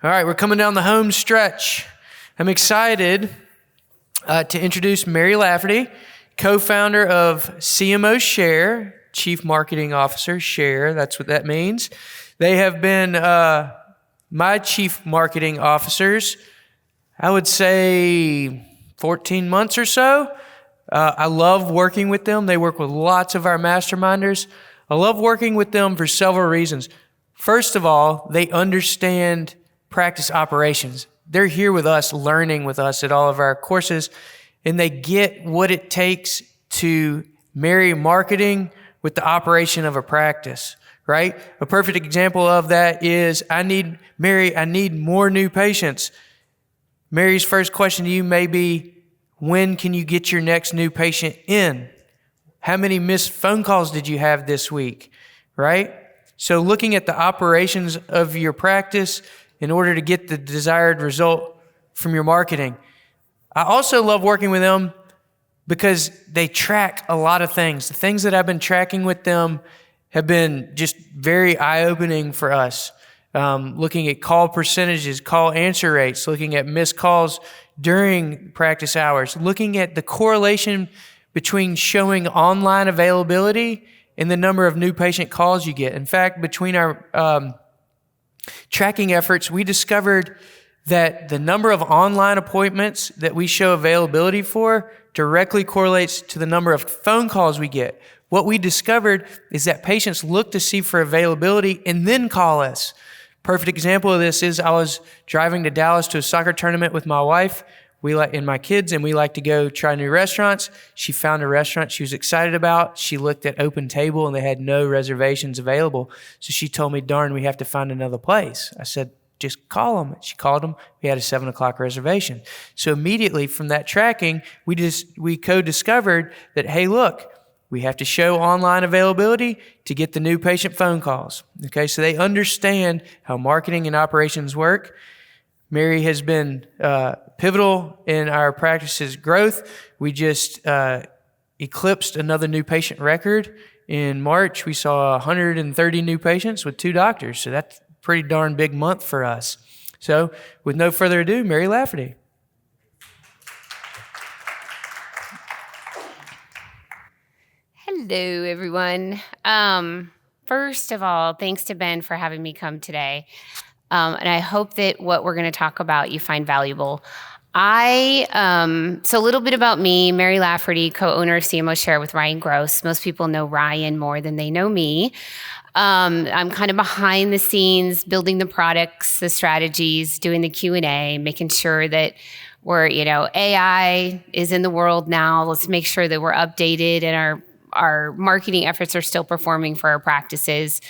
All right, we're coming down the home stretch. I'm excited to introduce Mary Lafferty, co-founder of CMOShare, Chief Marketing Officer, Share, that's what that means. They have been my chief marketing officers, I would say 14 months or so. I love working with them. They work with lots of our masterminders. I love working with them for several reasons. First of all, they understand practice operations. They're here with us, learning with us at all of our courses, and they get what it takes to marry marketing with the operation of a practice, right? A perfect example of that is, Mary, I need more new patients. Mary's first question to you may be, when can you get your next new patient in? How many missed phone calls did you have this week, right? So looking at the operations of your practice in order to get the desired result from your marketing. I also love working with them because they track a lot of things. The things that I've been tracking with them have been just very eye-opening for us. Looking at call percentages, call answer rates, looking at missed calls during practice hours, looking at the correlation between showing online availability and the number of new patient calls you get. In fact, between our tracking efforts, we discovered that the number of online appointments that we show availability for directly correlates to the number of phone calls we get. What we discovered is that patients look to see for availability and then call us. Perfect example of this is I was driving to Dallas to a soccer tournament with my wife and my kids, and we like to go try new restaurants. She found a restaurant she was excited about. She looked at Open Table, and they had no reservations available. So she told me, darn, we have to find another place. I said, just call them. She called them. We had a 7 o'clock reservation. So immediately from that tracking, we co-discovered that, hey, look, we have to show online availability to get the new patient phone calls. Okay, so they understand how marketing and operations work. Mary has been pivotal in our practice's growth. We just eclipsed another new patient record. In March, we saw 130 new patients with 2 doctors. So that's a pretty darn big month for us. So with no further ado, Mary Lafferty. Hello, everyone. First of all, thanks to Ben for having me come today. And I hope that what we're going to talk about you find valuable. So a little bit about me, Mary Lafferty, co-owner of CMOShare with Ryan Gross. Most people know Ryan more than they know me. I'm kind of behind the scenes, building the products, the strategies, doing the Q&A, making sure that we're, AI is in the world now. Let's make sure that we're updated and our marketing efforts are still performing for our practices.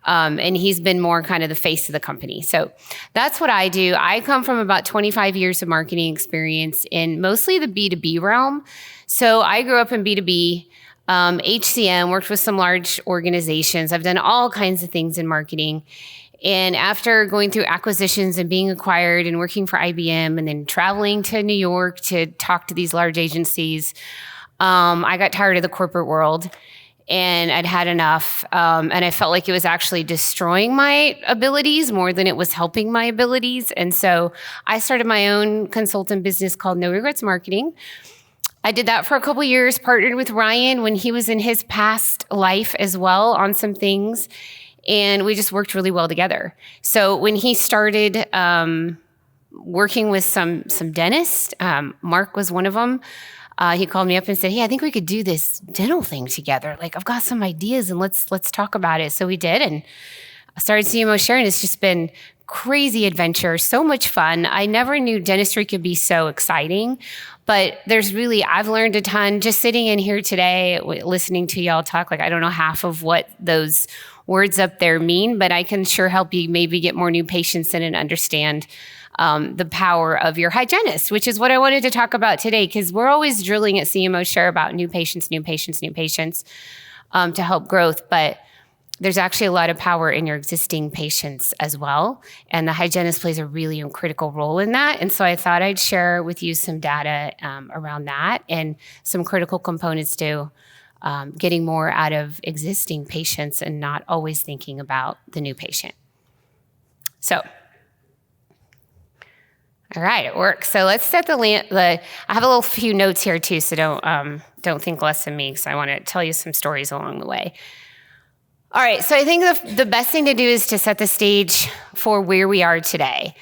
And he's been more kind of the face of the company. So that's what I do. I come from about 25 years of marketing experience in mostly the B2B realm. So I grew up in B2B, HCM, worked with some large organizations. I've done all kinds of things in marketing. And after going through acquisitions and being acquired and working for IBM and then traveling to New York to talk to these large agencies, I got tired of the corporate world. And I'd had enough, and I felt like it was actually destroying my abilities more than it was helping my abilities. And so I started my own consultant business called No Regrets Marketing. I did that for a couple years, partnered with Ryan when he was in his past life as well on some things, and we just worked really well together. So when he started working with some dentists, Mark was one of them, he called me up and said, hey, I think we could do this dental thing together. Like, I've got some ideas and let's talk about it. So we did, and I started CMOShare, and it's just been crazy adventure, so much fun. I never knew dentistry could be so exciting, but I've learned a ton just sitting in here today, listening to y'all talk. Like, I don't know half of what those words up there mean, but I can sure help you maybe get more new patients in and understand the power of your hygienist, which is what I wanted to talk about today, because we're always drilling at CMOShare about new patients to help growth. But there's actually a lot of power in your existing patients as well. And the hygienist plays a really critical role in that. And so I thought I'd share with you some data around that and some critical components to getting more out of existing patients and not always thinking about the new patient. So All right, it works. So let's set I have a little few notes here too, so don't think less of me, because I want to tell you some stories along the way. All right, so I think the best thing to do is to set the stage for where we are today.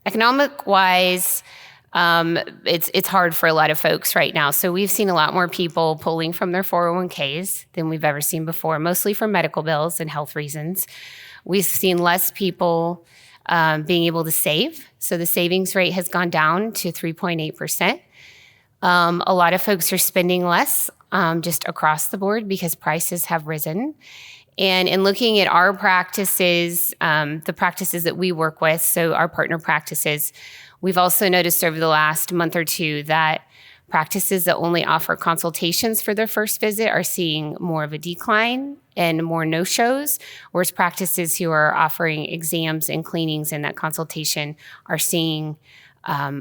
Economic-wise, it's hard for a lot of folks right now. So we've seen a lot more people pulling from their 401ks than we've ever seen before, mostly for medical bills and health reasons. We've seen less people being able to save. So the savings rate has gone down to 3.8%. A lot of folks are spending less just across the board because prices have risen. And in looking at our practices, the practices that we work with, so our partner practices, we've also noticed over the last month or two that practices that only offer consultations for their first visit are seeing more of a decline and more no-shows, whereas practices who are offering exams and cleanings and that consultation are seeing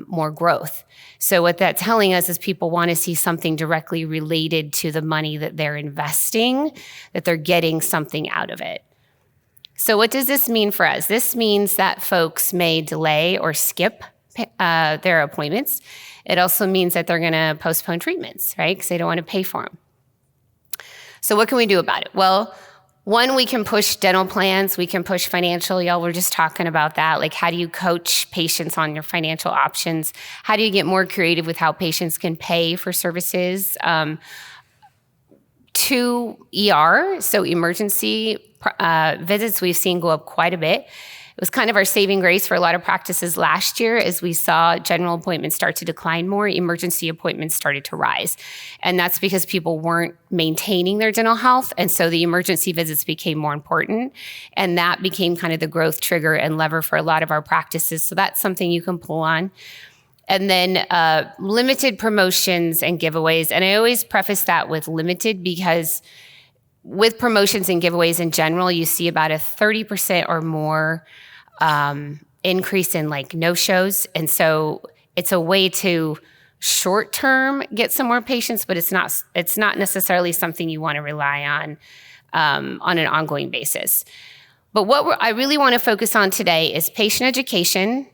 more growth. So what that's telling us is people want to see something directly related to the money that they're investing, that they're getting something out of it. So what does this mean for us? This means that folks may delay or skip their appointments. It also means that they're going to postpone treatments, right? Because they don't want to pay for them. So what can we do about it? Well, one, we can push dental plans. We can push financial. Y'all were just talking about that. Like, how do you coach patients on your financial options? How do you get more creative with how patients can pay for services? To ER, so emergency visits, we've seen go up quite a bit. It was kind of our saving grace for a lot of practices last year as we saw general appointments start to decline more, emergency appointments started to rise. And that's because people weren't maintaining their dental health. And so the emergency visits became more important. And that became kind of the growth trigger and lever for a lot of our practices. So that's something you can pull on. And then limited promotions and giveaways. And I always preface that with limited because with promotions and giveaways in general, you see about a 30% or more increase in like no-shows. And so it's a way to short-term get some more patients, but it's not necessarily something you want to rely on an ongoing basis. But what I really want to focus on today is patient education,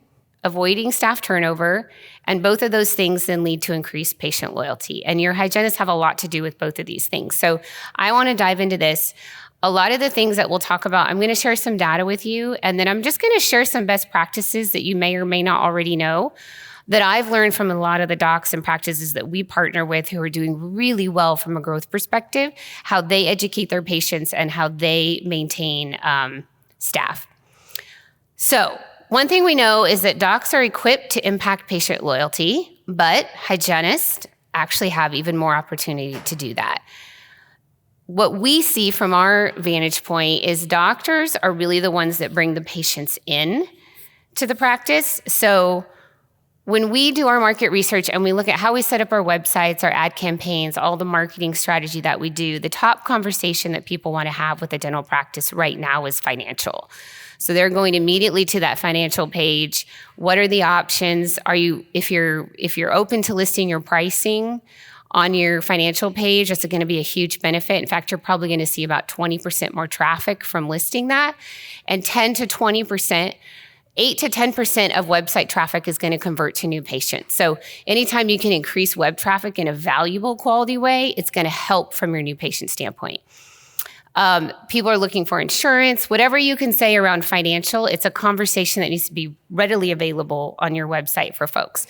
avoiding staff turnover, and both of those things then lead to increased patient loyalty. And your hygienists have a lot to do with both of these things. So I want to dive into this. A lot of the things that we'll talk about, I'm going to share some data with you, and then I'm just going to share some best practices that you may or may not already know that I've learned from a lot of the docs and practices that we partner with who are doing really well from a growth perspective, how they educate their patients and how they maintain staff. So one thing we know is that docs are equipped to impact patient loyalty, but hygienists actually have even more opportunity to do that. What we see from our vantage point is doctors are really the ones that bring the patients in to the practice. So when we do our market research and we look at how we set up our websites, our ad campaigns, all the marketing strategy that we do, the top conversation that people want to have with a dental practice right now is financial. So they're going immediately to that financial page. What are the options? If you're open to listing your pricing on your financial page, that's going to be a huge benefit. In fact, you're probably going to see about 20% more traffic from listing that. And 10 to 20%, 8 to 10% of website traffic is going to convert to new patients. So anytime you can increase web traffic in a valuable quality way, it's going to help from your new patient standpoint. People are looking for insurance, whatever you can say around financial, it's a conversation that needs to be readily available on your website for folks.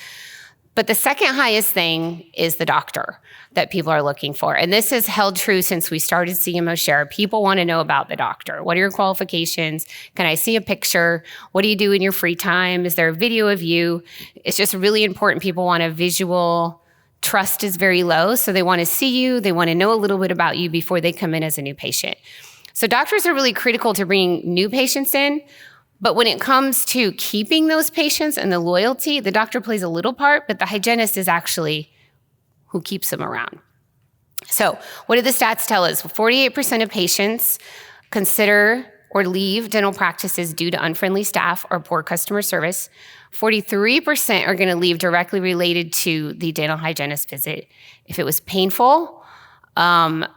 But the second highest thing is the doctor that people are looking for. And this has held true since we started CMOShare. People want to know about the doctor. What are your qualifications? Can I see a picture? What do you do in your free time? Is there a video of you? It's just really important. People want a visual. Trust is very low, so they want to see you. They want to know a little bit about you before they come in as a new patient. So doctors are really critical to bringing new patients in. But when it comes to keeping those patients and the loyalty, the doctor plays a little part, but the hygienist is actually who keeps them around. So what do the stats tell us? 48% of patients consider or leave dental practices due to unfriendly staff or poor customer service. 43% are going to leave directly related to the dental hygienist visit. If it was painful and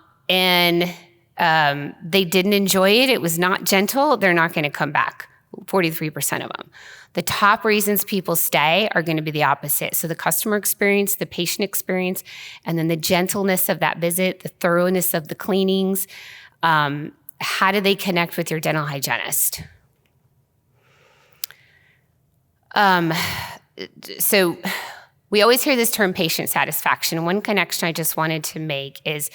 they didn't enjoy it, it was not gentle, they're not going to come back. 43% of them. The top reasons people stay are going to be the opposite. So the customer experience, the patient experience, and then the gentleness of that visit, the thoroughness of the cleanings. How do they connect with your dental hygienist? So we always hear this term patient satisfaction. One connection I just wanted to make is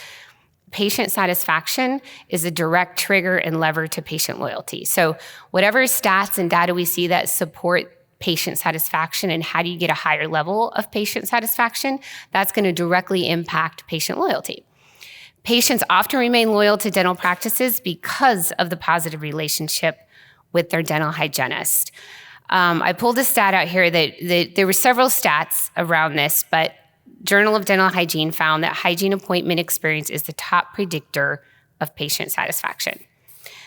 patient satisfaction is a direct trigger and lever to patient loyalty. So whatever stats and data we see that support patient satisfaction and how do you get a higher level of patient satisfaction, that's going to directly impact patient loyalty. Patients often remain loyal to dental practices because of the positive relationship with their dental hygienist. I pulled a stat out here that there were several stats around this, but Journal of Dental Hygiene found that hygiene appointment experience is the top predictor of patient satisfaction.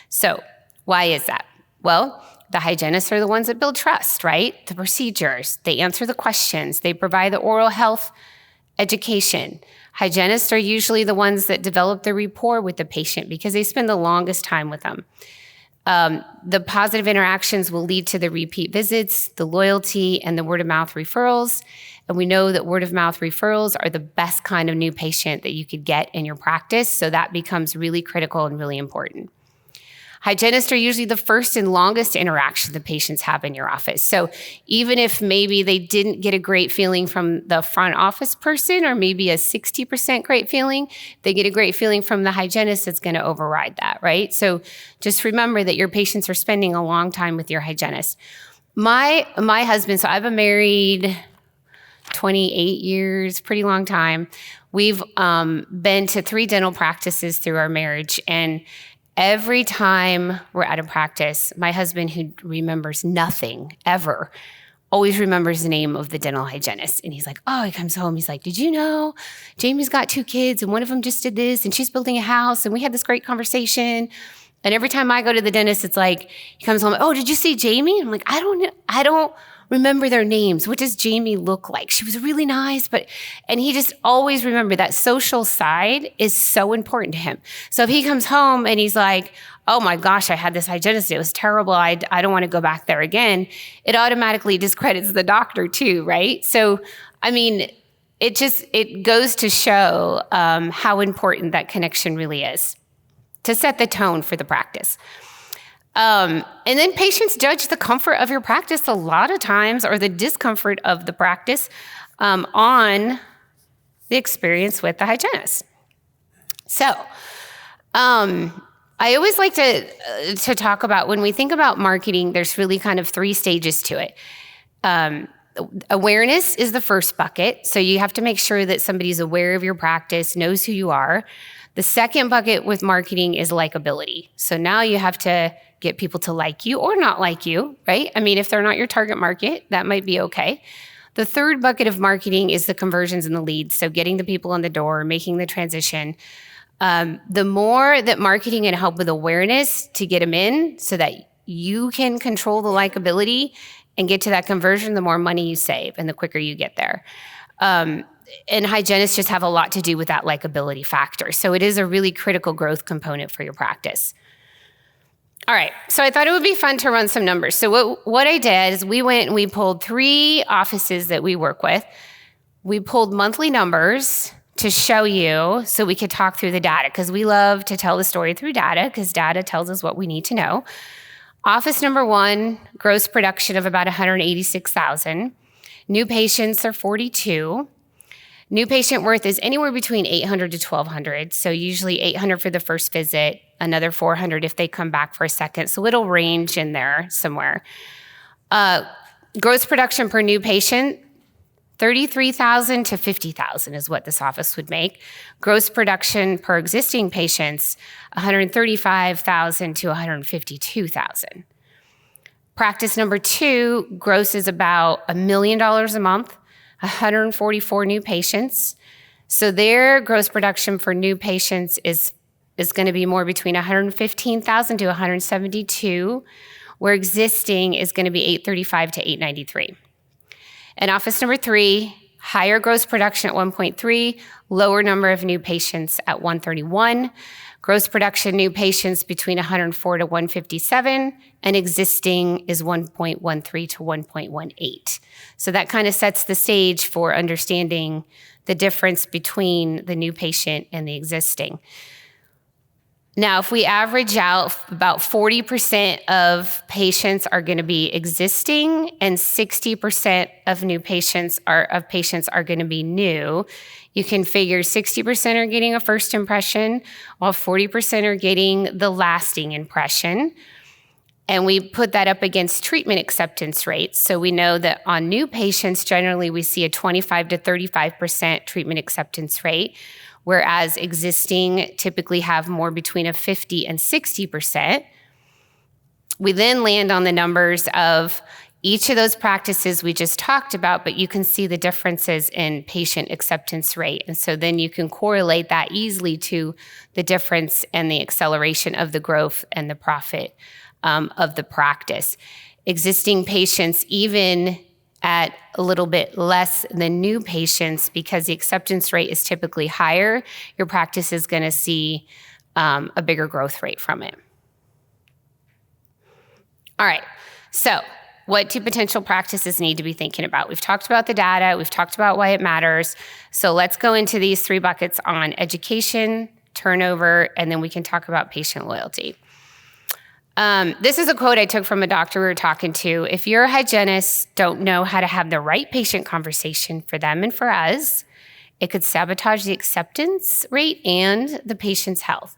So why is that? Well, the hygienists are the ones that build trust, right? The procedures, they answer the questions, they provide the oral health education. Hygienists are usually the ones that develop the rapport with the patient because they spend the longest time with them. The positive interactions will lead to the repeat visits, the loyalty, and the word-of-mouth referrals. And we know that word-of-mouth referrals are the best kind of new patient that you could get in your practice, so that becomes really critical and really important. Hygienists are usually the first and longest interaction the patients have in your office. So even if maybe they didn't get a great feeling from the front office person or maybe a 60% great feeling, they get a great feeling from the hygienist that's going to override that, right? So just remember that your patients are spending a long time with your hygienist. My husband, so I've been married 28 years, pretty long time. We've been to 3 dental practices through our marriage, and every time we're at a practice, my husband, who remembers nothing ever, always remembers the name of the dental hygienist. And he's like, oh, he comes home. He's like, did you know Jamie's got 2 kids and one of them just did this and she's building a house and we had this great conversation. And every time I go to the dentist, it's like, he comes home, oh, did you see Jamie? I'm like, I don't remember their names. What does Jamie look like? She was really nice, and he just always remembered that social side is so important to him. So if he comes home and he's like, oh my gosh, I had this hygienist, it was terrible, I don't want to go back there again, it automatically discredits the doctor too, right? So, I mean, it goes to show how important that connection really is to set the tone for the practice. And then patients judge the comfort of your practice a lot of times, or the discomfort of the practice, on the experience with the hygienist. So, I always like to talk about, when we think about marketing, there's really kind of 3 stages to it. Awareness is the first bucket. So you have to make sure that somebody's aware of your practice, knows who you are. The second bucket with marketing is likability. So now you have to get people to like you or not like you, right? I mean, if they're not your target market, that might be okay. The third bucket of marketing is the conversions and the leads. So getting the people in the door, making the transition. The more that marketing can help with awareness to get them in so that you can control the likability and get to that conversion, the more money you save and the quicker you get there. And hygienists just have a lot to do with that likability factor. So it is a really critical growth component for your practice. All right, so I thought it would be fun to run some numbers. So what I did is we went and we pulled 3 offices that we work with. We pulled monthly numbers to show you so we could talk through the data, because we love to tell the story through data, because data tells us what we need to know. Office number 1, gross production of about 186,000. New patients are 42. New patient worth is anywhere between 800 to 1,200. So usually 800 for the first visit, another 400 if they come back for a second. So it'll range in there somewhere. Gross production per new patient, 33,000 to 50,000 is what this office would make. Gross production per existing patients, 135,000 to 152,000. Practice number 2, gross is about $1 million a month, 144 new patients. So their gross production for new patients is going to be more between 115,000 to 172, where existing is going to be 835 to 893. And office number 3, higher gross production at 1.3, lower number of new patients at 131, gross production new patients between 104 to 157, and existing is 1.13 to 1.18. So that kind of sets the stage for understanding the difference between the new patient and the existing. Now, if we average out, about 40% of patients are going to be existing, and 60% of patients are going to be new. You can figure 60% are getting a first impression, while 40% are getting the lasting impression. And we put that up against treatment acceptance rates. So we know that on new patients, generally we see a 25 to 35% treatment acceptance rate, whereas existing typically have more between a 50 and 60%. We then land on the numbers of each of those practices we just talked about, but you can see the differences in patient acceptance rate. And so then you can correlate that easily to the difference and the acceleration of the growth and the profit of the practice. Existing patients, even at a little bit less than new patients, because the acceptance rate is typically higher, your practice is going to see a bigger growth rate from it. All right, so what do potential practices need to be thinking about? We've talked about the data, we've talked about why it matters. So let's go into these three buckets on education, turnover, and then we can talk about patient loyalty. This is a quote I took from a doctor we were talking to. If your hygienists don't know how to have the right patient conversation for them and for us, it could sabotage the acceptance rate and the patient's health.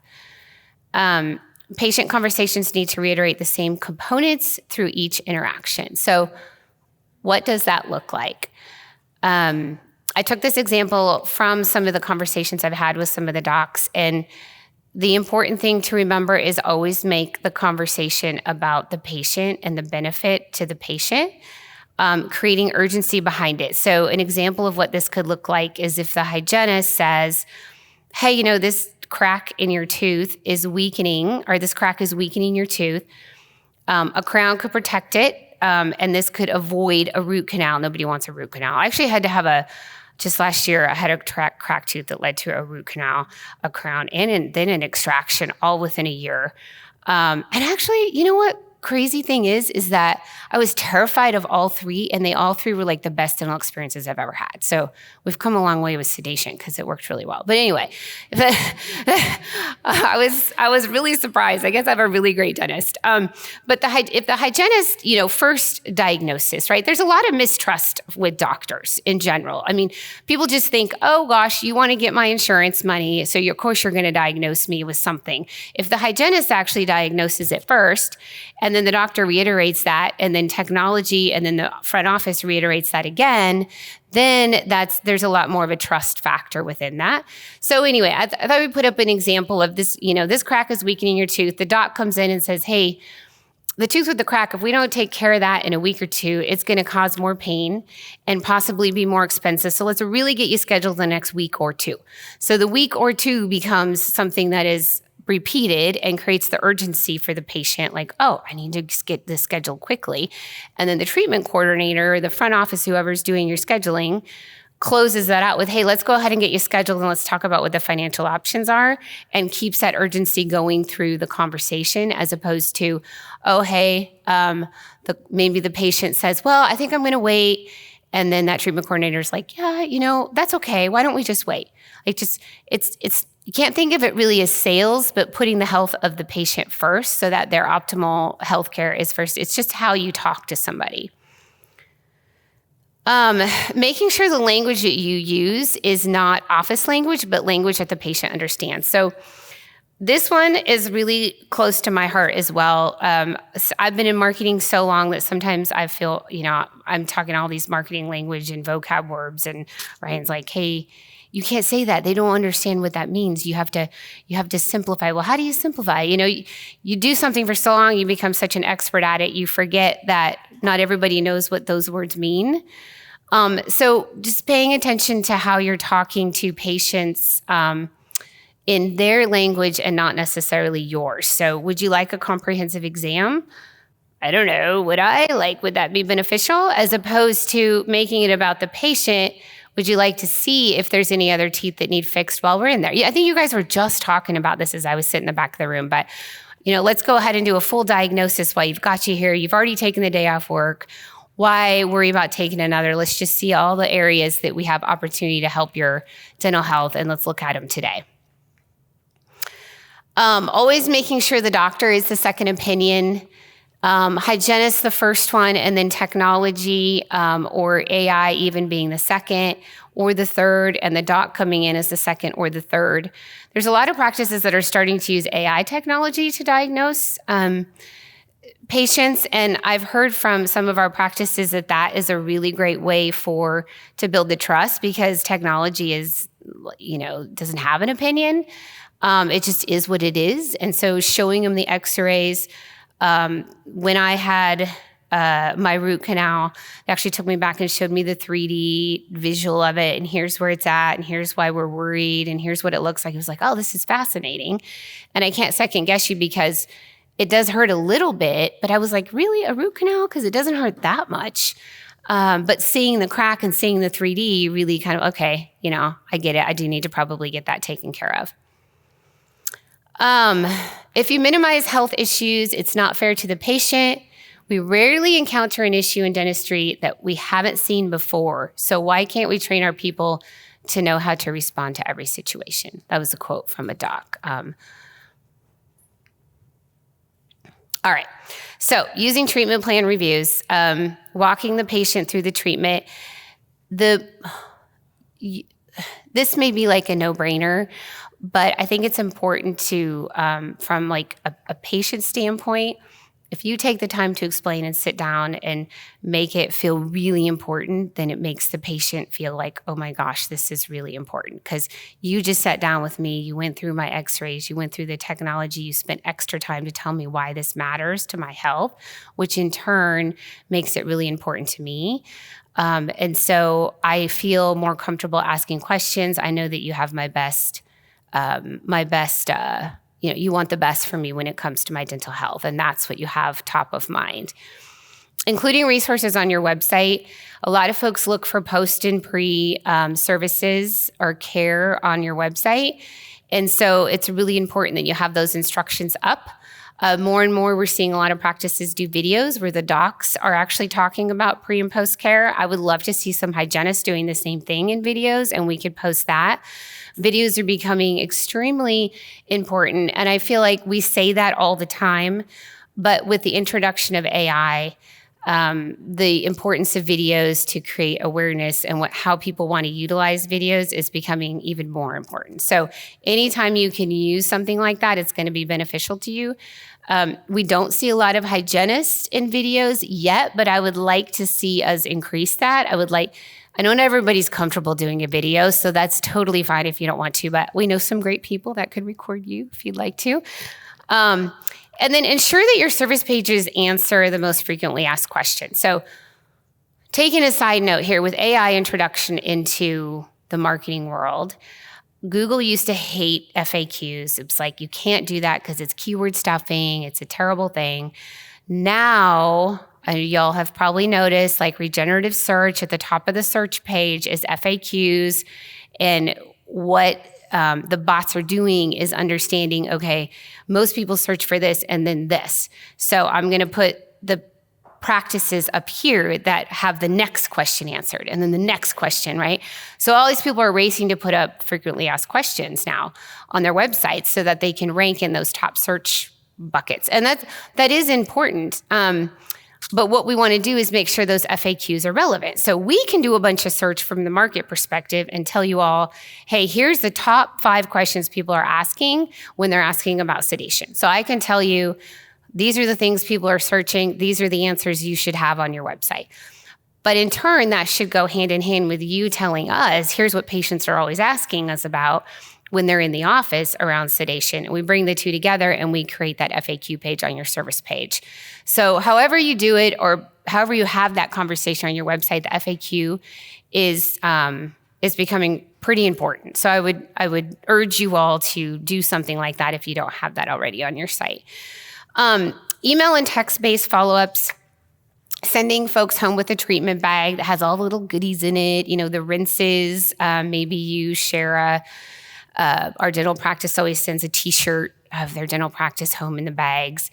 Patient conversations need to reiterate the same components through each interaction. So what does that look like? I took this example from some of the conversations I've had with some of the docs, and the important thing to remember is always make the conversation about the patient and the benefit to the patient, creating urgency behind it. So an example of what this could look like is if the hygienist says, hey, this crack in your tooth is weakening, or this crack is weakening your tooth. A crown could protect it, and this could avoid a root canal. Nobody wants a root canal. I actually had to just last year, I had a cracked tooth that led to a root canal, a crown, and then an extraction all within a year. And actually, you know what? Crazy thing is that I was terrified of all three, and they all three were like the best dental experiences I've ever had. So we've come a long way with sedation because it worked really well. But anyway, I was really surprised. I guess I have a really great dentist. But if the hygienist, first diagnosis, right? There's a lot of mistrust with doctors in general. I mean, people just think, oh gosh, you want to get my insurance money, so of course you're going to diagnose me with something. If the hygienist actually diagnoses it first, and then the doctor reiterates that, and then technology, and then the front office reiterates that again, then there's a lot more of a trust factor within that. So anyway, I thought we'd put up an example of this, this crack is weakening your tooth. The doc comes in and says, hey, the tooth with the crack, if we don't take care of that in a week or two, it's going to cause more pain and possibly be more expensive. So let's really get you scheduled the next week or two. So the week or two becomes something that is repeated and creates the urgency for the patient, like, oh, I need to get this scheduled quickly. And then the treatment coordinator, the front office, whoever's doing your scheduling, closes that out with, hey, let's go ahead and get you scheduled and let's talk about what the financial options are, and keeps that urgency going through the conversation, as opposed to, oh, hey, maybe the patient says, well, I think I'm going to wait. And then that treatment coordinator is like, yeah, that's okay. Why don't we just wait? You can't think of it really as sales, but putting the health of the patient first so that their optimal healthcare is first. It's just how you talk to somebody. Making sure the language that you use is not office language, but language that the patient understands. So this one is really close to my heart as well. I've been in marketing so long that sometimes I feel, I'm talking all these marketing language and vocab words, and Ryan's like, hey, you can't say that. They don't understand what that means. You have to simplify. Well, how do you simplify? You do something for so long, you become such an expert at it, you forget that not everybody knows what those words mean. So just paying attention to how you're talking to patients in their language and not necessarily yours. So would you like a comprehensive exam? I don't know. Would that be beneficial? As opposed to making it about the patient, Would you like to see if there's any other teeth that need fixed while we're in there? Yeah, I think you guys were just talking about this as I was sitting in the back of the room, but let's go ahead and do a full diagnosis while you've got you here. You've already taken the day off work. Why worry about taking another? Let's just see all the areas that we have opportunity to help your dental health, and let's look at them today. Always making sure the doctor is the second opinion. Hygienist the first one, and then technology or AI even being the second or the third, and the doc coming in as the second or the third. There's a lot of practices that are starting to use AI technology to diagnose patients, and I've heard from some of our practices that is a really great way to build the trust, because technology doesn't have an opinion. It just is what it is. And so showing them the x-rays, when I had my root canal, they actually took me back and showed me the 3D visual of it, and here's where it's at, and here's why we're worried, and here's what it looks like. It was like, oh, this is fascinating. And I can't second guess you, because it does hurt a little bit, but I was like, really, a root canal? Because it doesn't hurt that much. But seeing the crack and seeing the 3D really kind of, okay, I get it. I do need to probably get that taken care of. If you minimize health issues, it's not fair to the patient. We rarely encounter an issue in dentistry that we haven't seen before. So why can't we train our people to know how to respond to every situation? That was a quote from a doc. All right. So using treatment plan reviews, walking the patient through the treatment. This may be like a no-brainer, but I think it's important to, from like a patient standpoint, if you take the time to explain and sit down and make it feel really important, then it makes the patient feel like, oh my gosh, this is really important, because you just sat down with me, you went through my x-rays, you went through the technology, you spent extra time to tell me why this matters to my health, which in turn makes it really important to me. And so I feel more comfortable asking questions. I know that you have my best, you want the best for me when it comes to my dental health, and that's what you have top of mind. Including resources on your website. A lot of folks look for post and pre services or care on your website, and so it's really important that you have those instructions up. More and more, we're seeing a lot of practices do videos where the docs are actually talking about pre and post care. I would love to see some hygienists doing the same thing in videos, and we could post that. Videos are becoming extremely important, and I feel like we say that all the time, but with the introduction of AI, the importance of videos to create awareness and how people want to utilize videos is becoming even more important. So anytime you can use something like that, it's going to be beneficial to you. We don't see a lot of hygienists in videos yet, but I would like to see us increase that. I know not everybody's comfortable doing a video, so that's totally fine if you don't want to, but we know some great people that could record you if you'd like to. And then ensure that your service pages answer the most frequently asked questions. So taking a side note here, with AI introduction into the marketing world, Google used to hate FAQs. It's like, you can't do that because it's keyword stuffing. It's a terrible thing. Now, y'all have probably noticed, like, regenerative search at the top of the search page is FAQs, and what the bots are doing is understanding, okay, most people search for this and then this. So I'm going to put the practices up here that have the next question answered, and then the next question, right? So all these people are racing to put up frequently asked questions now on their websites so that they can rank in those top search buckets. And that is important. But what we want to do is make sure those FAQs are relevant. So we can do a bunch of search from the market perspective and tell you all, hey, here's the top 5 questions people are asking when they're asking about sedation. So I can tell you, these are the things people are searching. These are the answers you should have on your website. But in turn, that should go hand in hand with you telling us, here's what patients are always asking us about when they're in the office around sedation. And we bring the two together and we create that FAQ page on your service page. So however you do it, or however you have that conversation on your website, the FAQ is becoming pretty important. So I would urge you all to do something like that if you don't have that already on your site. Email and text-based follow-ups. sending folks home with a treatment bag that has all the little goodies in it, the rinses. Maybe you share our dental practice always sends a t-shirt of their dental practice home in the bags.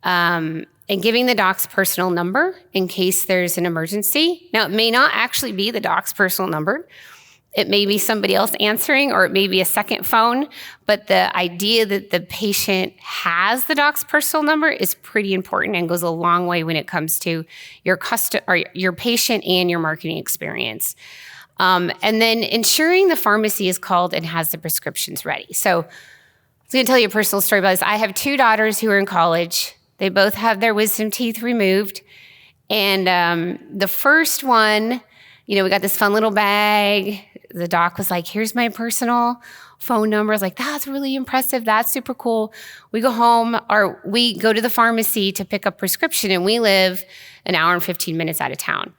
And giving the doc's personal number in case there's an emergency. Now, it may not actually be the doc's personal number. It may be somebody else answering, or it may be a second phone, but the idea that the patient has the doc's personal number is pretty important and goes a long way when it comes to your patient and your marketing experience. And then ensuring the pharmacy is called and has the prescriptions ready. So I was going to tell you a personal story about this. I have 2 daughters who are in college. They both have their wisdom teeth removed. And the first one, we got this fun little bag. The doc was like, here's my personal phone number. I was like, that's really impressive. That's super cool. We go home, or we go to the pharmacy to pick up prescription, and we live an hour and 15 minutes out of town.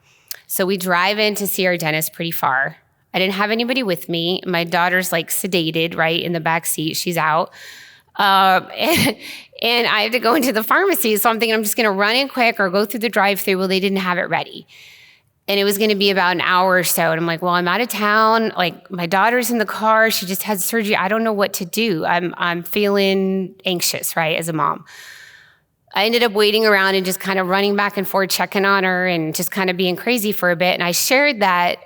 So we drive in to see our dentist pretty far. I didn't have anybody with me. My daughter's like sedated, right, in the back seat. She's out. And I have to go into the pharmacy. So I'm thinking I'm just going to run in quick or go through the drive-thru. Well, they didn't have it ready. And it was going to be about an hour or so. And I'm like, well, I'm out of town. Like, my daughter's in the car. She just had surgery. I don't know what to do. I'm feeling anxious, right, as a mom. I ended up waiting around and just kind of running back and forth, checking on her and just kind of being crazy for a bit. And I shared that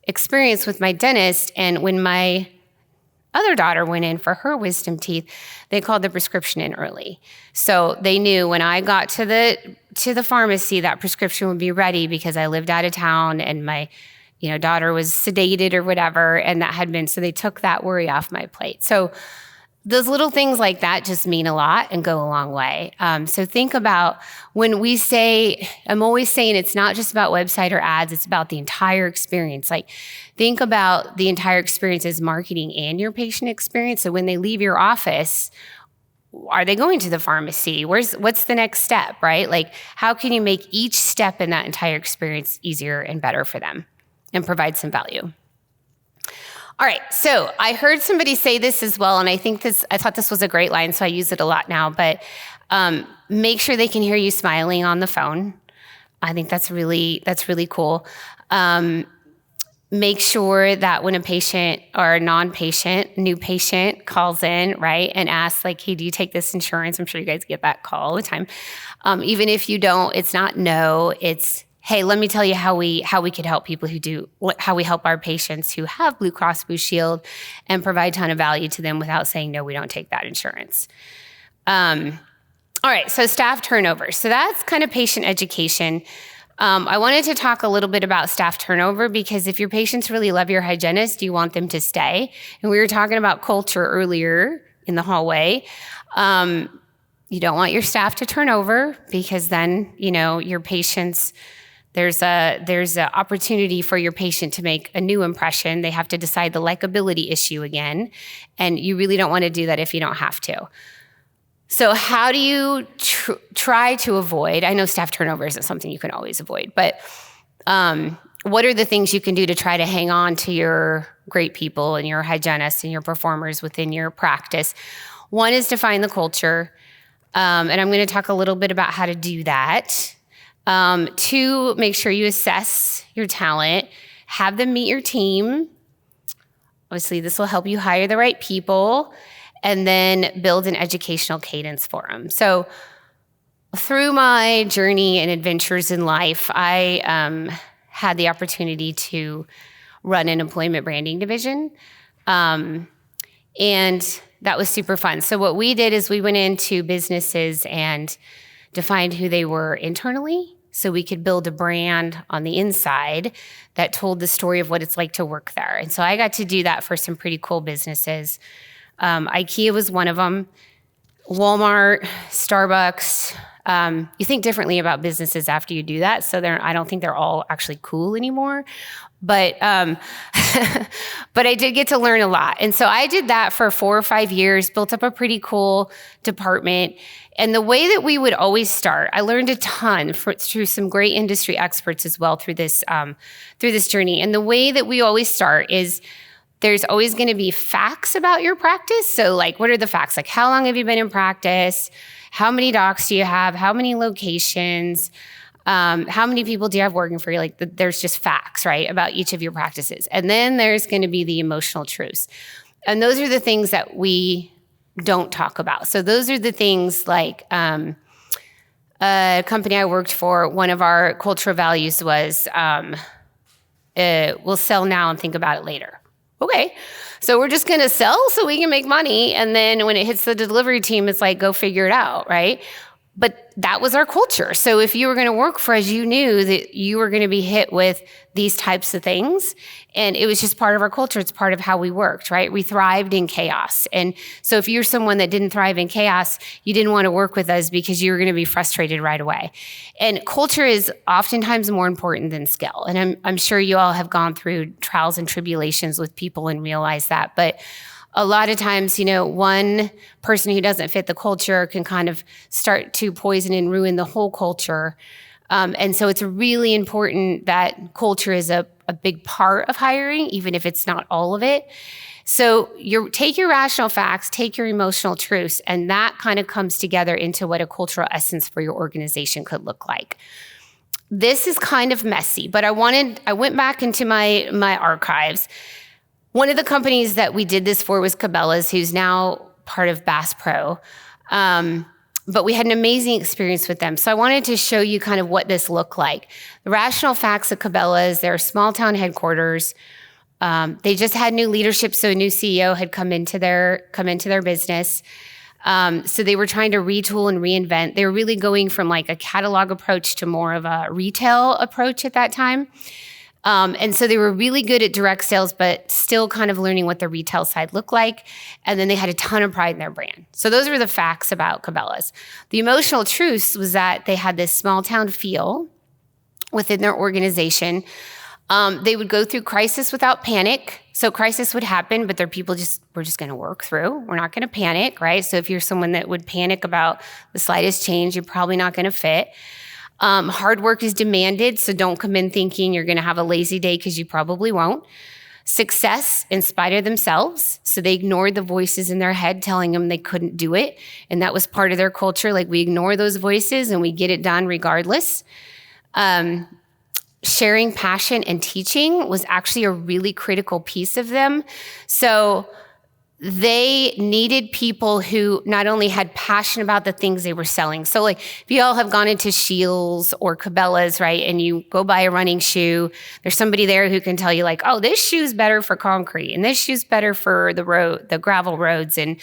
experience with my dentist. And when my other daughter went in for her wisdom teeth, they called the prescription in early. So they knew when I got to the pharmacy, that prescription would be ready because I lived out of town and my daughter was sedated or whatever. And that had been, so they took that worry off my plate. So those little things like that just mean a lot and go a long way. So think about when we say, I'm always saying it's not just about website or ads, it's about the entire experience. Like, think about the entire experience as marketing and your patient experience. So when they leave your office, are they going to the pharmacy? What's the next step, right? Like, how can you make each step in that entire experience easier and better for them and provide some value? All right, so I heard somebody say this as well, and I thought this was a great line, so I use it a lot now, but make sure they can hear you smiling on the phone. I think that's really cool. Make sure that when a patient or a non-patient, new patient calls in, right, and asks like, hey, do you take this insurance? I'm sure you guys get that call all the time. Even if you don't, it's not no, it's, hey, let me tell you how we could help people how we help our patients who have Blue Cross Blue Shield and provide a ton of value to them without saying, no, we don't take that insurance. All right, so staff turnover. So that's kind of patient education. I wanted to talk a little bit about staff turnover because if your patients really love your hygienist, you want them to stay. And we were talking about culture earlier in the hallway. You don't want your staff to turn over because then, your patients, there's a opportunity for your patient to make a new impression. They have to decide the likability issue again. And you really don't want to do that if you don't have to. So how do you try to avoid, I know staff turnover isn't something you can always avoid, but what are the things you can do to try to hang on to your great people and your hygienists and your performers within your practice? One is define the culture. And I'm going to talk a little bit about how to do that. 2, make sure you assess your talent, have them meet your team. Obviously, this will help you hire the right people, and then build an educational cadence for them. So through my journey and adventures in life, I had the opportunity to run an employment branding division. And that was super fun. So what we did is we went into businesses and defined who they were internally so we could build a brand on the inside that told the story of what it's like to work there. And so I got to do that for some pretty cool businesses. IKEA was one of them, Walmart, Starbucks. You think differently about businesses after you do that. So I don't think they're all actually cool anymore. But but I did get to learn a lot. And so I did that for 4 or 5 years, built up a pretty cool department. And the way that we would always start, I learned a ton through some great industry experts as well through this journey. And the way that we always start is there's always going to be facts about your practice. So like, what are the facts? Like, how long have you been in practice? How many docs do you have? How many locations? How many people do you have working for you? Like there's just facts, right, about each of your practices. And then there's going to be the emotional truths. And those are the things that we don't talk about. So those are the things like a company I worked for, one of our cultural values was we'll sell now and think about it later. Okay, so we're just going to sell so we can make money. And then when it hits the delivery team, it's like, go figure it out, right? But that was our culture. So if you were going to work for us, you knew that you were going to be hit with these types of things. And it was just part of our culture. It's part of how we worked, right? We thrived in chaos. And so if you're someone that didn't thrive in chaos, you didn't want to work with us because you were going to be frustrated right away. And culture is oftentimes more important than skill. And I'm sure you all have gone through trials and tribulations with people and realized that. But a lot of times, one person who doesn't fit the culture can kind of start to poison and ruin the whole culture. And so it's really important that culture is a big part of hiring, even if it's not all of it. So take your rational facts, take your emotional truths, and that kind of comes together into what a cultural essence for your organization could look like. This is kind of messy, but I went back into my archives. One of the companies that we did this for was Cabela's, who's now part of Bass Pro. But we had an amazing experience with them. So I wanted to show you kind of what this looked like. The rational facts of Cabela's, they're a small town headquarters. They just had new leadership, so a new CEO had come into their business. So they were trying to retool and reinvent. They were really going from like a catalog approach to more of a retail approach at that time. And so they were really good at direct sales, but still kind of learning what the retail side looked like. And then they had a ton of pride in their brand. So those were the facts about Cabela's. The emotional truths was that they had this small town feel within their organization. They would go through crisis without panic. So crisis would happen, but their people we're just going to work through. We're not going to panic, right? So if you're someone that would panic about the slightest change, you're probably not going to fit. Hard work is demanded, so don't come in thinking you're going to have a lazy day because you probably won't. Success in spite of themselves, so they ignored the voices in their head telling them they couldn't do it, and that was part of their culture. Like we ignore those voices and we get it done regardless. Sharing passion and teaching was actually a really critical piece of them. So they needed people who not only had passion about the things they were selling. So like if you all have gone into Shields or Cabela's, right, and you go buy a running shoe, there's somebody there who can tell you like, oh, this shoe's better for concrete and this shoe's better for the gravel roads. And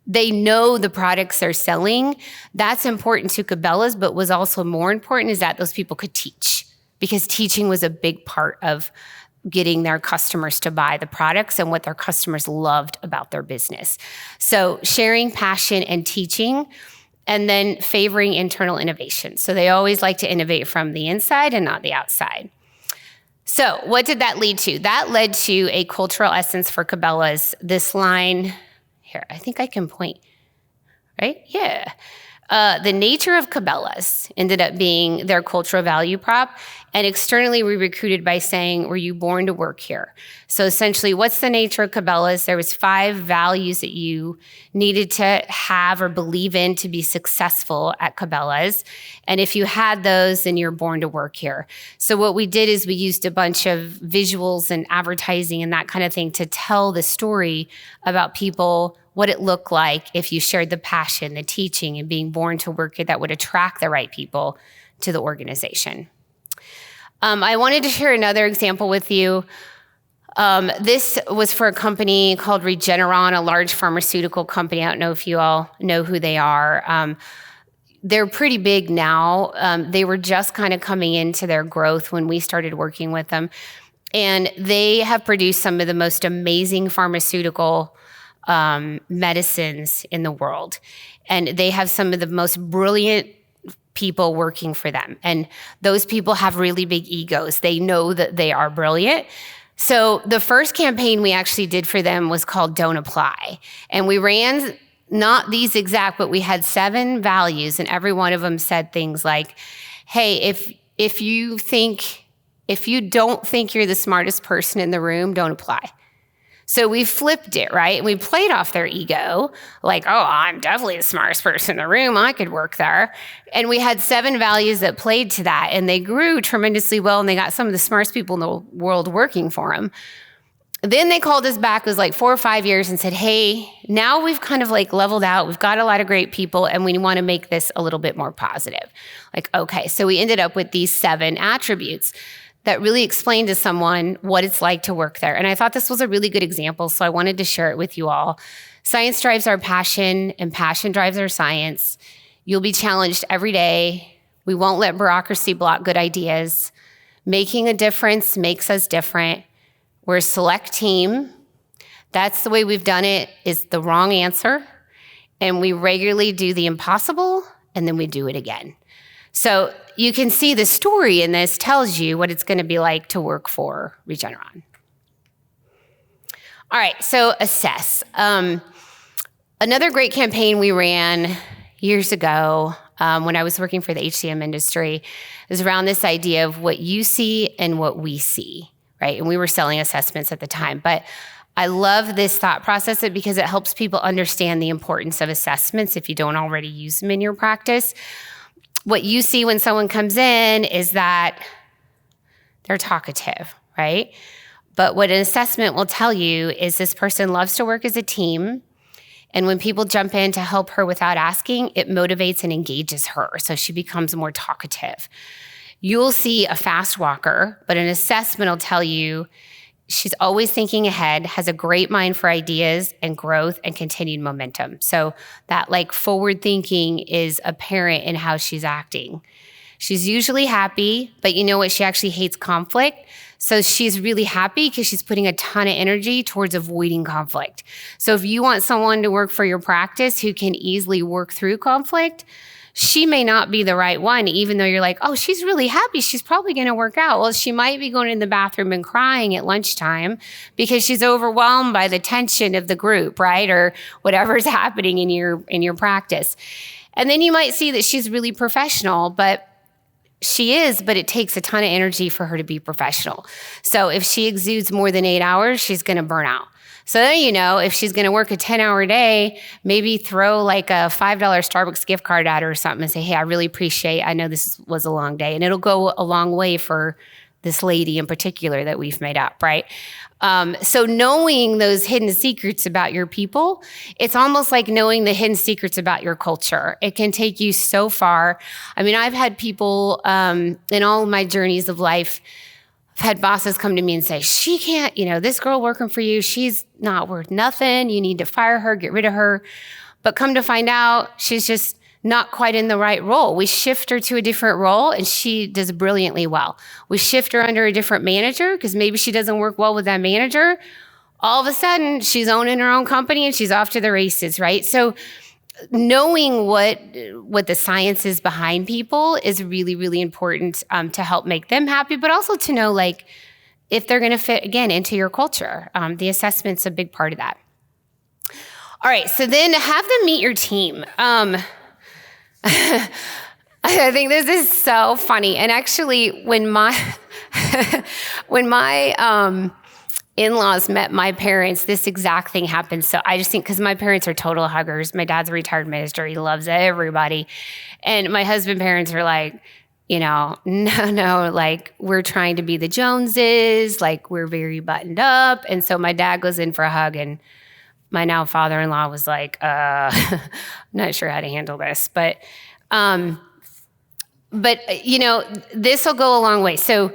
they know the products they're selling. That's important to Cabela's, but was also more important is that those people could teach, because teaching was a big part of getting their customers to buy the products and what their customers loved about their business. So sharing passion and teaching, and then favoring internal innovation. So they always like to innovate from the inside and not the outside. So what did that lead to? That led to a cultural essence for Cabela's. This line here, I think I can point, right? Yeah. The nature of Cabela's ended up being their cultural value prop. And externally, we recruited by saying, were you born to work here? So essentially, what's the nature of Cabela's? There was 5 values that you needed to have or believe in to be successful at Cabela's. And if you had those, then you're born to work here. So what we did is we used a bunch of visuals and advertising and that kind of thing to tell the story about people, what it looked like if you shared the passion, the teaching, and being born to work here that would attract the right people to the organization. I wanted to share another example with you. This was for a company called Regeneron, a large pharmaceutical company. I don't know if you all know who they are. They're pretty big now. They were just kind of coming into their growth when we started working with them. And they have produced some of the most amazing pharmaceutical medicines in the world. And they have some of the most brilliant people working for them. And those people have really big egos. They know that they are brilliant. So the first campaign we actually did for them was called Don't Apply. And we ran not these exact, but we had 7 values, and every one of them said things like, hey, if you don't think you're the smartest person in the room, don't apply. So we flipped it, right? And we played off their ego, like, oh, I'm definitely the smartest person in the room. I could work there. And we had 7 values that played to that, and they grew tremendously well, and they got some of the smartest people in the world working for them. Then they called us back, it was like 4 or 5 years, and said, hey, now we've kind of like leveled out. We've got a lot of great people, and we want to make this a little bit more positive. Like, okay, so we ended up with these 7 attributes that really explain to someone what it's like to work there. And I thought this was a really good example, so I wanted to share it with you all. Science drives our passion, and passion drives our science. You'll be challenged every day. We won't let bureaucracy block good ideas. Making a difference makes us different. We're a select team. That's the way we've done it, is the wrong answer. And we regularly do the impossible, and then we do it again. So you can see the story in this tells you what it's going to be like to work for Regeneron. All right, so assess. Another great campaign we ran years ago when I was working for the HCM industry is around this idea of what you see and what we see, right? And we were selling assessments at the time. But I love this thought process because it helps people understand the importance of assessments if you don't already use them in your practice. What you see when someone comes in is that they're talkative, right? But what an assessment will tell you is this person loves to work as a team. And when people jump in to help her without asking, it motivates and engages her. So she becomes more talkative. You'll see a fast walker, but an assessment will tell you she's always thinking ahead, has a great mind for ideas and growth and continued momentum. So that like forward thinking is apparent in how she's acting. She's usually happy, but you know what? She actually hates conflict. So she's really happy because she's putting a ton of energy towards avoiding conflict. So if you want someone to work for your practice who can easily work through conflict, she may not be the right one, even though you're like, oh, she's really happy. She's probably going to work out. Well, she might be going in the bathroom and crying at lunchtime because she's overwhelmed by the tension of the group, right? Or whatever's happening in your practice. And then you might see that she's really professional, but it takes a ton of energy for her to be professional. So if she exudes more than 8 hours, she's going to burn out. So then, you know, if she's going to work a 10-hour day, maybe throw like a $5 Starbucks gift card at her or something and say, hey, I really appreciate, I know this was a long day. And it'll go a long way for this lady in particular that we've made up, right? So knowing those hidden secrets about your people, it's almost like knowing the hidden secrets about your culture. It can take you so far. I mean, I've had people in all of my journeys of life, I've had bosses come to me and say, she can't, this girl working for you, she's not worth nothing. You need to fire her, get rid of her. But come to find out, she's just not quite in the right role. We shift her to a different role and she does brilliantly well. We shift her under a different manager because maybe she doesn't work well with that manager. All of a sudden, she's owning her own company and she's off to the races, right? So knowing what the science is behind people is really, really important to help make them happy, but also to know like if they're going to fit, again, into your culture. The assessment's a big part of that. All right, so then have them meet your team. I think this is so funny. And actually, when my in-laws met my parents, this exact thing happened. So I just think, because my parents are total huggers. My dad's a retired minister. He loves everybody. And my husband's parents are like, no, like we're trying to be the Joneses. Like we're very buttoned up. And so my dad goes in for a hug and my now father-in-law was like, I'm not sure how to handle this. But this will go a long way. So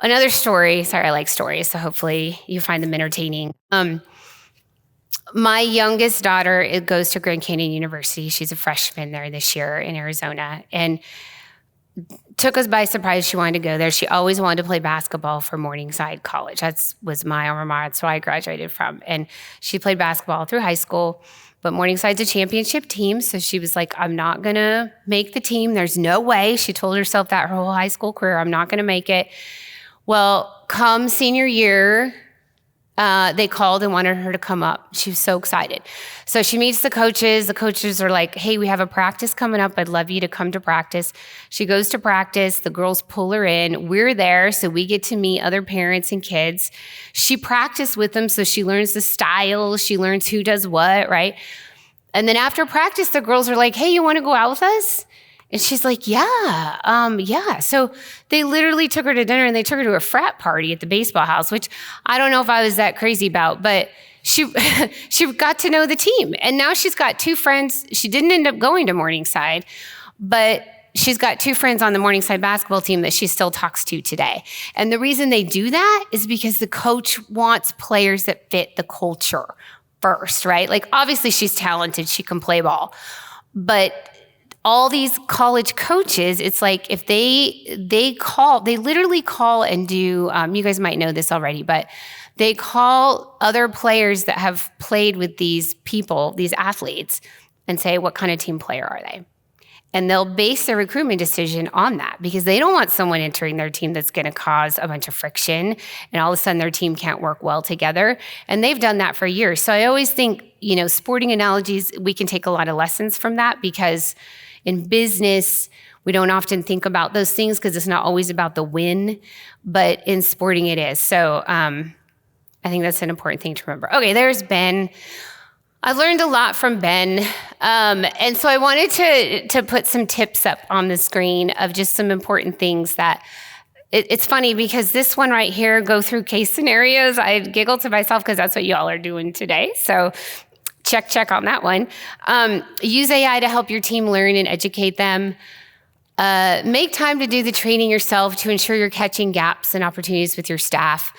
another story, sorry, I like stories, so hopefully you find them entertaining. My youngest daughter goes to Grand Canyon University. She's a freshman there this year in Arizona. And took us by surprise. She wanted to go there. She always wanted to play basketball for Morningside College. That was my alma mater. That's what I graduated from. And she played basketball through high school. But Morningside's a championship team, so she was like, I'm not going to make the team. There's no way. She told herself that her whole high school career, I'm not going to make it. Well, come senior year, they called and wanted her to come up. She was so excited. So she meets the coaches. The coaches are like, hey, we have a practice coming up. I'd love you to come to practice. She goes to practice. The girls pull her in. We're there, so we get to meet other parents and kids. She practiced with them, so she learns the style. She learns who does what, right? And then after practice, the girls are like, hey, you want to go out with us? And she's like, yeah. So they literally took her to dinner and they took her to a frat party at the baseball house, which I don't know if I was that crazy about, but she got to know the team. And now she's got 2 friends. She didn't end up going to Morningside, but she's got 2 friends on the Morningside basketball team that she still talks to today. And the reason they do that is because the coach wants players that fit the culture first, right? Like, obviously she's talented. She can play ball, but all these college coaches, it's like if they literally call and do, you guys might know this already, but they call other players that have played with these people, these athletes, and say, what kind of team player are they? And they'll base their recruitment decision on that because they don't want someone entering their team that's going to cause a bunch of friction and all of a sudden their team can't work well together. And they've done that for years. So I always think, sporting analogies, we can take a lot of lessons from that because in business, we don't often think about those things because it's not always about the win, but in sporting it is. So I think that's an important thing to remember. Okay, there's Ben. I learned a lot from Ben. And so I wanted to put some tips up on the screen of just some important things that it's funny because this one right here, go through case scenarios, I giggle to myself because that's what y'all are doing today. So check on that one. Use AI to help your team learn and educate them. Make time to do the training yourself to ensure you're catching gaps and opportunities with your staff.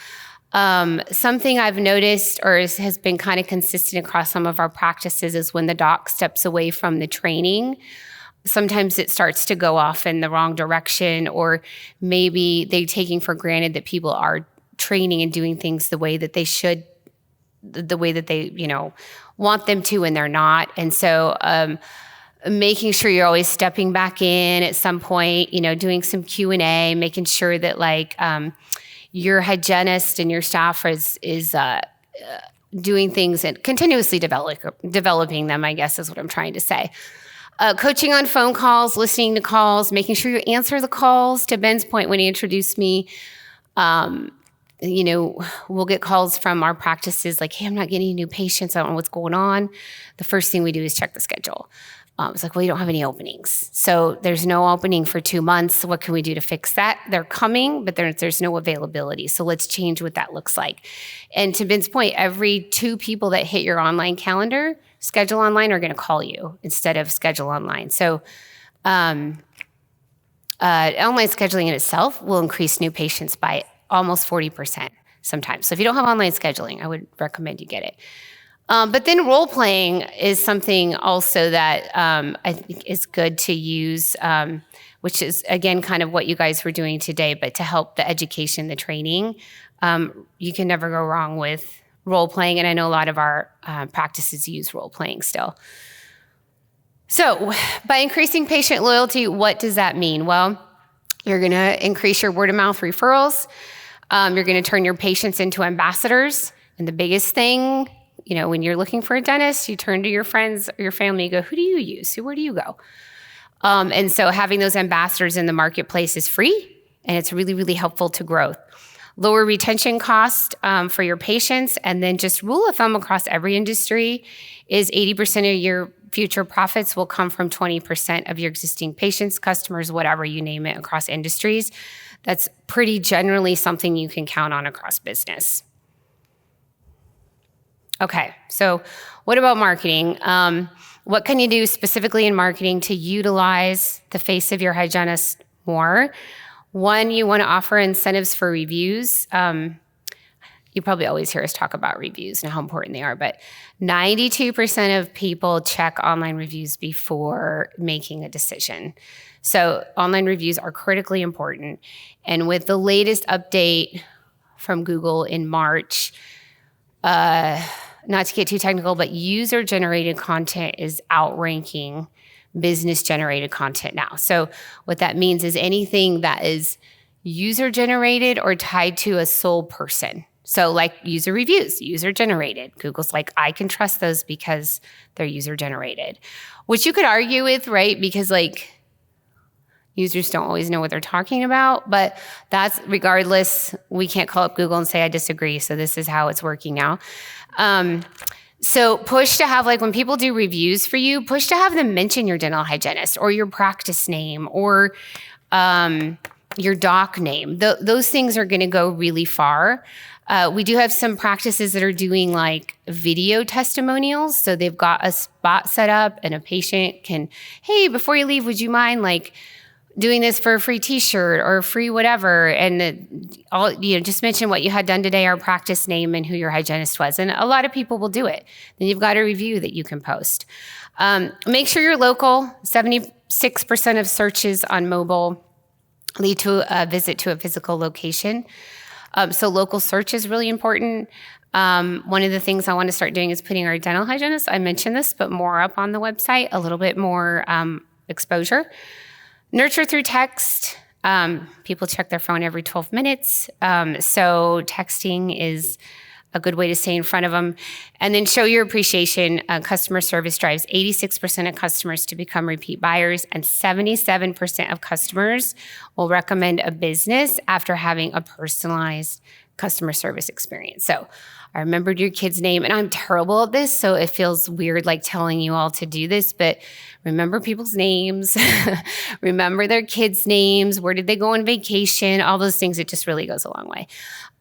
Something I've noticed or has been kind of consistent across some of our practices is when the doc steps away from the training, sometimes it starts to go off in the wrong direction, or maybe they're taking for granted that people are training and doing things the way that they should, the way that they, want them to, and they're not. And so, making sure you're always stepping back in at some point, doing some Q&A, making sure that your hygienist and your staff is doing things and continuously developing them, I guess is what I'm trying to say. Coaching on phone calls, listening to calls, making sure you answer the calls. To Ben's point when he introduced me, we'll get calls from our practices like, hey, I'm not getting any new patients. I don't know what's going on. The first thing we do is check the schedule. It's like, well, you don't have any openings. So there's no opening for 2 months. What can we do to fix that? They're coming, but there's no availability. So let's change what that looks like. And to Ben's point, every 2 people that hit your online calendar, schedule online, are going to call you instead of schedule online. So online scheduling in itself will increase new patients by almost 40% sometimes. So if you don't have online scheduling, I would recommend you get it. But then role playing is something also that I think is good to use, which is, again, kind of what you guys were doing today, but to help the education, the training. You can never go wrong with role playing, and I know a lot of our practices use role playing still. So by increasing patient loyalty, what does that mean? Well, you're going to increase your word of mouth referrals. You're going to turn your patients into ambassadors. And the biggest thing, when you're looking for a dentist, you turn to your friends or your family, you go, who do you use? Where do you go? And so having those ambassadors in the marketplace is free, and it's really, really helpful to growth. Lower retention cost for your patients, and then just rule of thumb across every industry is 80% of your future profits will come from 20% of your existing patients, customers, whatever you name it, across industries. That's pretty generally something you can count on across business. Okay, so what about marketing? What can you do specifically in marketing to utilize the face of your hygienist more? One, you want to offer incentives for reviews. You probably always hear us talk about reviews and how important they are, but 92% of people check online reviews before making a decision. So online reviews are critically important. And with the latest update from Google in March, not to get too technical, but user-generated content is outranking business-generated content now. So what that means is anything that is user-generated or tied to a sole person. So like user reviews, user generated. Google's like, I can trust those because they're user generated, which you could argue with, right? Because like users don't always know what they're talking about, but that's regardless. We can't call up Google and say, I disagree. So this is how it's working now. So push to have, like when people do reviews for you, push to have them mention your dental hygienist or your practice name or your doc name. Those things are going to go really far. We do have some practices that are doing like video testimonials. So they've got a spot set up and a patient can, hey, before you leave, would you mind like doing this for a free t-shirt or a free whatever, and just mention what you had done today, our practice name and who your hygienist was. And a lot of people will do it. Then you've got a review that you can post. Make sure you're local. 76% of searches on mobile lead to a visit to a physical location. So local search is really important. One of the things I want to start doing is putting our dental hygienists, I mentioned this, but more up on the website, a little bit more exposure. Nurture through text. People check their phone every 12 minutes. So texting is a good way to stay in front of them. And then show your appreciation. Customer service drives 86% of customers to become repeat buyers, and 77% of customers will recommend a business after having a personalized customer service experience. So I remembered your kid's name, and I'm terrible at this, so it feels weird like telling you all to do this, but remember people's names, remember their kids' names, where did they go on vacation, all those things. It just really goes a long way.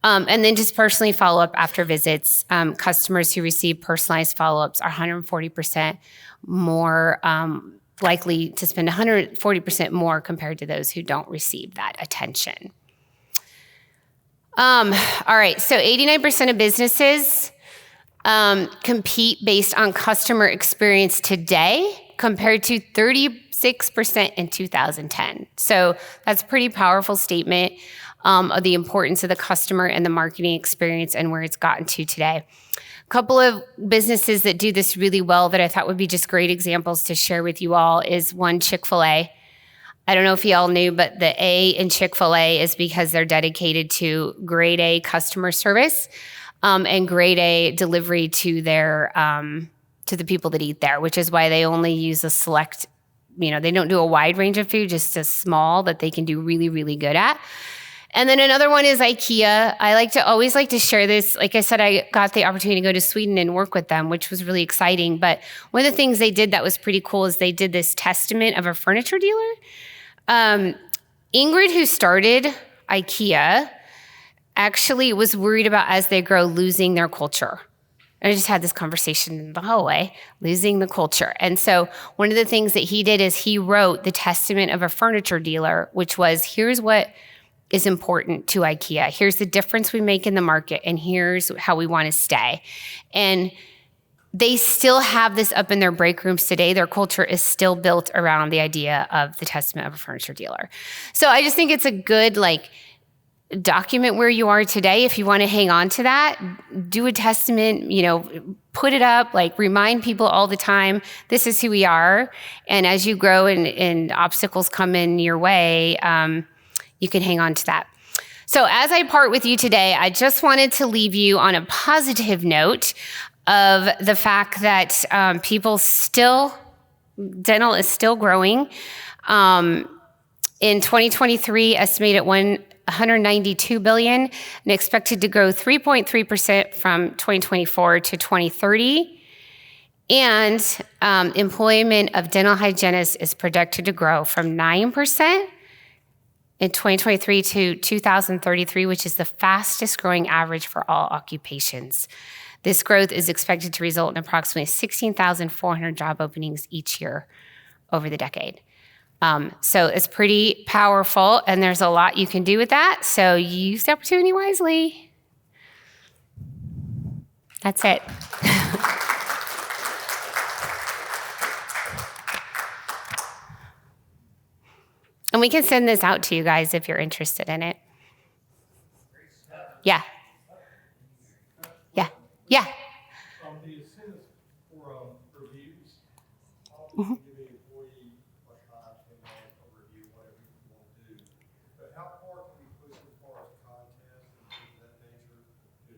And then just personally follow up after visits. Customers who receive personalized follow-ups are 140% more likely to spend 140% more compared to those who don't receive that attention. All right, so 89% of businesses compete based on customer experience today compared to 36% in 2010. So that's a pretty powerful statement of the importance of the customer and the marketing experience and where it's gotten to today. A couple of businesses that do this really well that I thought would be just great examples to share with you all is one, Chick-fil-A. I don't know if you all knew, but the A in Chick-fil-A is because they're dedicated to grade A customer service and grade A delivery to their to the people that eat there, which is why they only use a select, they don't do a wide range of food, just a small that they can do really, really good at. And then another one is IKEA. I always like to share this. Like I said, I got the opportunity to go to Sweden and work with them, which was really exciting. But one of the things they did that was pretty cool is they did this testament of a furniture dealer. Ingrid, who started IKEA, actually was worried about, as they grow, losing their culture. And I just had this conversation in the hallway, losing the culture. And so one of the things that he did is he wrote the testament of a furniture dealer, which was, here's what is important to IKEA. Here's the difference we make in the market, and here's how we want to stay. And they still have this up in their break rooms today. Their culture is still built around the idea of the testament of a furniture dealer. So I just think it's a good, document where you are today. If you want to hang on to that, do a testament, put it up, remind people all the time, this is who we are. And as you grow and obstacles come in your way, you can hang on to that. So as I part with you today, I just wanted to leave you on a positive note of the fact that dental is still growing. In 2023, estimated $192 billion, and expected to grow 3.3% from 2024 to 2030. And employment of dental hygienists is projected to grow from 9% in 2023 to 2033, which is the fastest growing average for all occupations. This growth is expected to result in approximately 16,400 job openings each year over the decade. So it's pretty powerful, and there's a lot you can do with that. So use the opportunity wisely. That's it. And we can send this out to you guys if you're interested in it. Yeah. Yeah. Yeah. The incentives for reviews, Mm-hmm. give the employee like 5-10 minutes of review, whatever you want to do. But how far can we push as far as contests and things of that nature to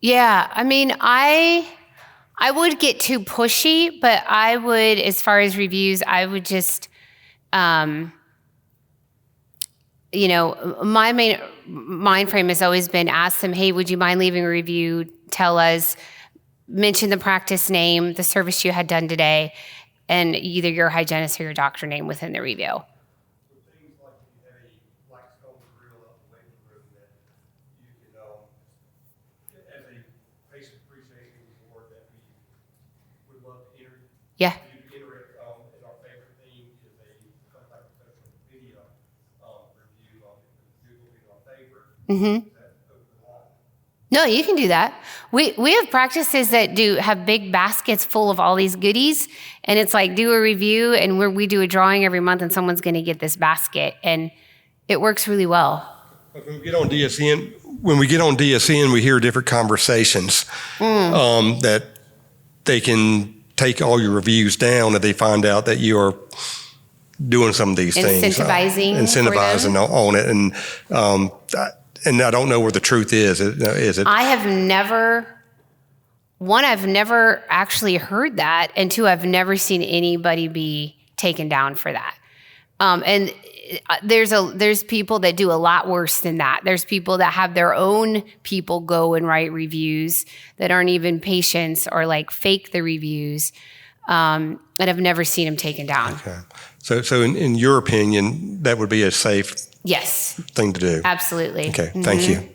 Yeah, I mean, I would get too pushy, but I would, as far as reviews, I would just, my main mind frame has always been ask them, hey, would you mind leaving a review? Tell us, mention the practice name, the service you had done today, and either your hygienist or your doctor name within the review. Things like if you have a Blackstone grill up in the waiting room that you can, as a patient appreciation award that we would love to enter. Yeah. You can enter it, and our favorite theme is some type of social media, review on it. Google is our favorite. Mm-hmm. That goes a lot. No, you can do that. We have practices that have big baskets full of all these goodies, and it's like do a review, and we do a drawing every month, and someone's going to get this basket, and it works really well. But when we get on DSN, we hear different conversations that they can take all your reviews down if they find out that you are doing some of these things. Incentivizing on it. And I don't know where the truth is. Is it? I have never actually heard that, and two, I've never seen anybody be taken down for that. And there's people that do a lot worse than that. There's people that have their own people go and write reviews that aren't even patients or like fake the reviews. And I've never seen them taken down. Okay. So in your opinion, that would be a safe Yes. thing to do? Absolutely. Okay, thank you.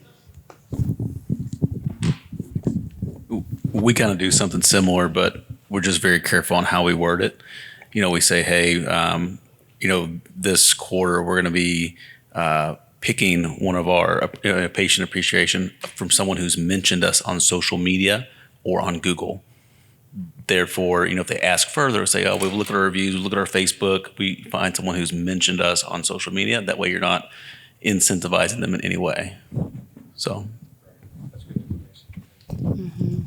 We kind of do something similar, but we're just very careful on how we word it. We say, hey, this quarter we're going to be picking one of our patient appreciation from someone who's mentioned us on social media or on Google. Therefore, if they ask further, say, oh, we look at our reviews, we look at our Facebook, we find someone who's mentioned us on social media. That way you're not incentivizing them in any way. So. Mm-hmm.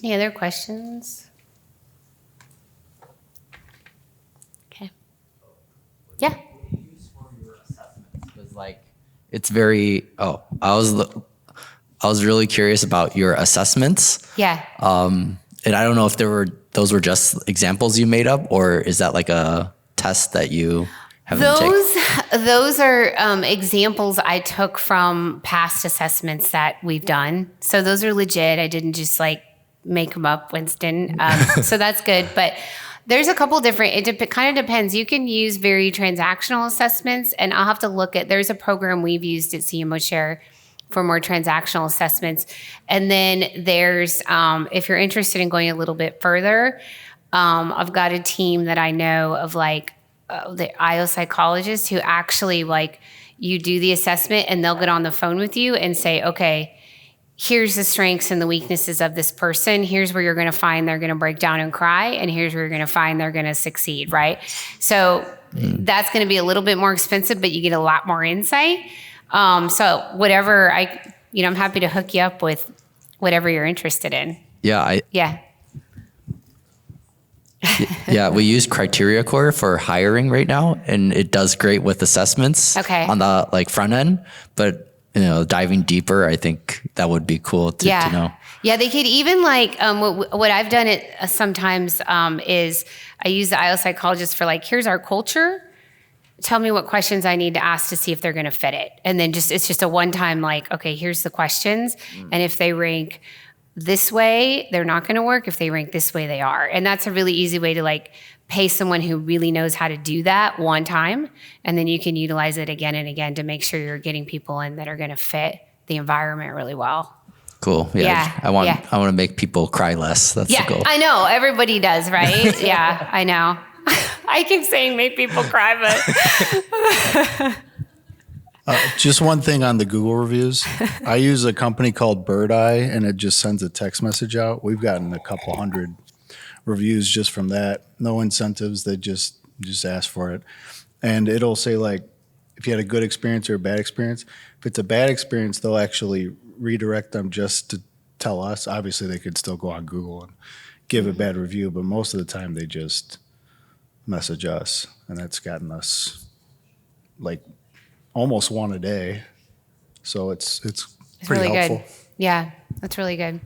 Any other questions? Okay. Yeah. What do you use for your assessments? Because it's very. I was really curious about your assessments. Yeah. And I don't know if those were just examples you made up, or is that like a test that you have them take? Those are examples I took from past assessments that we've done. So those are legit. I didn't just make them up, Winston. So that's good. But there's a couple different, it kind of depends. You can use very transactional assessments, and I'll have to look at, there's a program we've used at CMOShare for more transactional assessments. And then there's, if you're interested in going a little bit further, I've got a team that I know of the IO psychologists who actually you do the assessment and they'll get on the phone with you and say, okay, here's the strengths and the weaknesses of this person. Here's where you're going to find they're going to break down and cry. And here's where you're going to find they're going to succeed, right? So that's going to be a little bit more expensive, but you get a lot more insight. So whatever I'm happy to hook you up with whatever you're interested in. Yeah. Yeah. Yeah. We use Criteria Core for hiring right now, and it does great with assessments on the front end, but diving deeper, I think that would be cool to know. Yeah. They could even what I've done sometimes, is I use the IO psychologist for here's our culture. Tell me what questions I need to ask to see if they're going to fit it. And then it's just a one-time okay, here's the questions. And if they rank this way, they're not going to work. If they rank this way, they are. And that's a really easy way to pay someone who really knows how to do that one time. And then you can utilize it again and again to make sure you're getting people in that are going to fit the environment really well. Cool. Yeah. I want to make people cry less. That's the goal. I know. Everybody does, right? Yeah, I know. I keep saying make people cry, but just one thing on the Google reviews. I use a company called Bird Eye, and it just sends a text message out. We've gotten a couple hundred reviews just from that. No incentives. They just ask for it. And it'll say if you had a good experience or a bad experience. If it's a bad experience, they'll actually redirect them just to tell us. Obviously, they could still go on Google and give a bad review, but most of the time they just message us, and that's gotten us almost one a day. So it's pretty really helpful. good. Yeah, that's really good.